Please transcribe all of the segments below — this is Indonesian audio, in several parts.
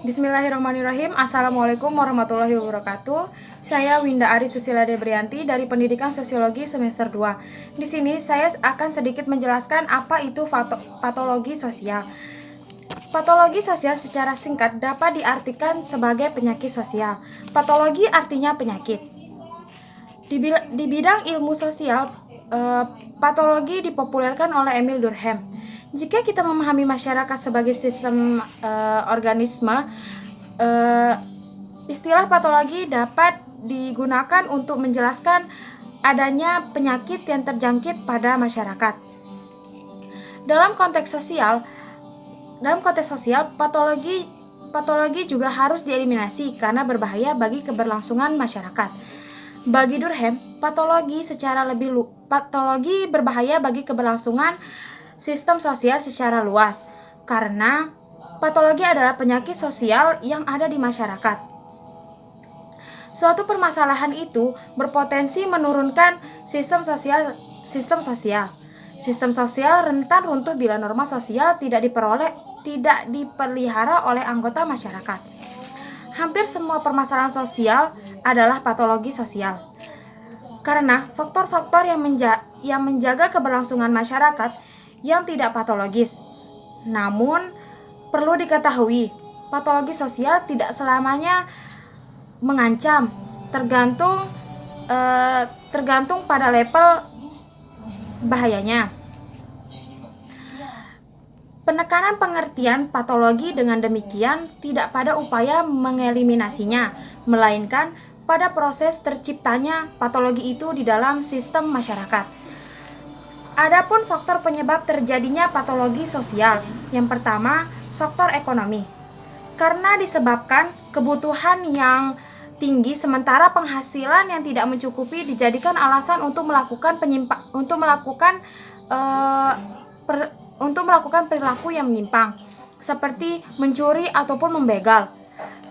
Bismillahirrahmanirrahim. Assalamualaikum warahmatullahi wabarakatuh. Saya Winda Ari Susila Debrianti dari Pendidikan Sosiologi semester 2. Di sini saya akan sedikit menjelaskan apa itu patologi sosial. Patologi sosial secara singkat dapat diartikan sebagai penyakit sosial. Patologi artinya penyakit. Di bidang ilmu sosial, patologi dipopulerkan oleh Emil Durkheim. Jika kita memahami masyarakat sebagai sistem organisme, istilah patologi dapat digunakan untuk menjelaskan adanya penyakit yang terjangkit pada masyarakat. Dalam konteks sosial, patologi juga harus dieliminasi karena berbahaya bagi keberlangsungan masyarakat. Bagi Durkheim, patologi berbahaya bagi keberlangsungan sistem sosial secara luas, karena patologi adalah penyakit sosial yang ada di masyarakat. Suatu permasalahan itu berpotensi menurunkan sistem sosial. Sistem sosial rentan runtuh bila norma sosial tidak dipelihara oleh anggota masyarakat. Hampir semua permasalahan sosial adalah patologi sosial, karena faktor-faktor yang menjaga keberlangsungan masyarakat yang tidak patologis. Namun, perlu diketahui, patologi sosial tidak selamanya mengancam, tergantung pada level bahayanya. Penekanan pengertian patologi dengan demikian tidak pada upaya mengeliminasinya, melainkan pada proses terciptanya patologi itu di dalam sistem masyarakat. Adapun faktor penyebab terjadinya patologi sosial. Yang pertama, faktor ekonomi. Karena disebabkan kebutuhan yang tinggi sementara penghasilan yang tidak mencukupi dijadikan alasan untuk melakukan perilaku yang menyimpang, seperti mencuri ataupun membegal.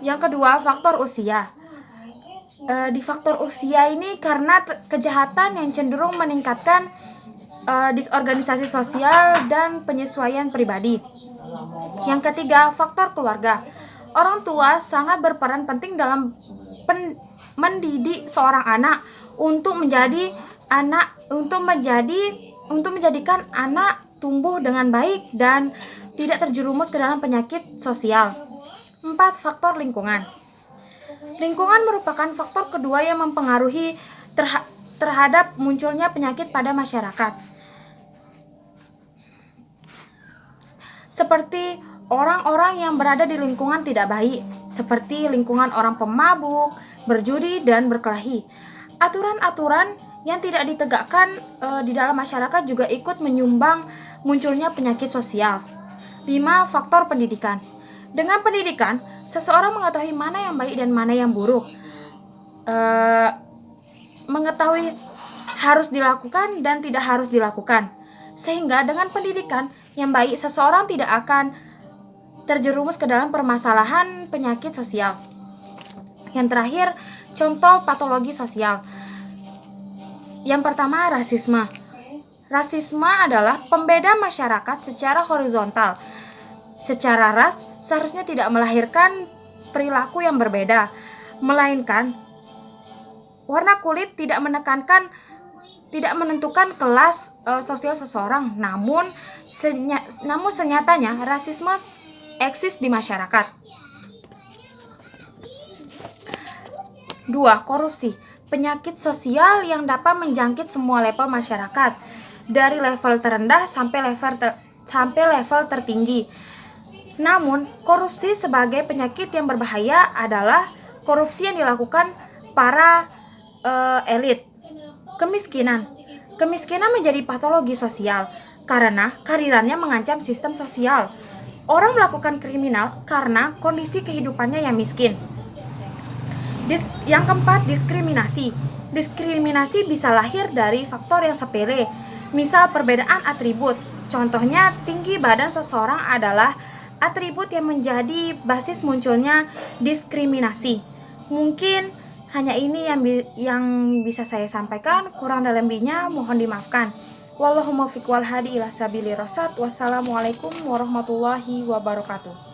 Yang kedua, faktor usia. Di faktor usia ini karena kejahatan yang cenderung meningkatkan disorganisasi sosial dan penyesuaian pribadi. Yang ketiga, faktor keluarga. Orang tua sangat berperan penting dalam mendidik seorang anak untuk menjadikan anak tumbuh dengan baik dan tidak terjerumus ke dalam penyakit sosial. 4. Faktor lingkungan. Lingkungan merupakan faktor kedua yang mempengaruhi terhadap munculnya penyakit pada masyarakat. Seperti orang-orang yang berada di lingkungan tidak baik, seperti lingkungan orang pemabuk, berjudi, dan berkelahi. Aturan-aturan yang tidak ditegakkan di dalam masyarakat juga ikut menyumbang munculnya penyakit sosial. 5. Faktor pendidikan. Dengan pendidikan, seseorang mengetahui mana yang baik dan mana yang buruk. Mengetahui harus dilakukan dan tidak harus dilakukan. Sehingga dengan pendidikan yang baik, seseorang tidak akan terjerumus ke dalam permasalahan penyakit sosial. Yang terakhir, contoh patologi sosial. Yang pertama, rasisme. Rasisme adalah pembeda masyarakat secara horizontal. Secara ras, seharusnya tidak melahirkan perilaku yang berbeda, melainkan warna kulit tidak menentukan kelas sosial seseorang. Namun senyatanya rasisme eksis di masyarakat. 2. Korupsi. Penyakit sosial yang dapat menjangkit semua level masyarakat, dari level terendah sampai level tertinggi. Namun, korupsi sebagai penyakit yang berbahaya adalah korupsi yang dilakukan para elit. Kemiskinan menjadi patologi sosial karena kehadirannya mengancam sistem sosial. Orang melakukan kriminal karena kondisi kehidupannya yang miskin. Yang keempat, diskriminasi. Diskriminasi bisa lahir dari faktor yang sepele, misal perbedaan atribut. Contohnya, tinggi badan seseorang adalah atribut yang menjadi basis munculnya diskriminasi. Mungkin hanya ini yang bisa saya sampaikan. Kurang dan lebihnya mohon dimaafkan. Wallahumma fiq wal hadi ila sabili rasad. Wassalamualaikum warahmatullahi wabarakatuh.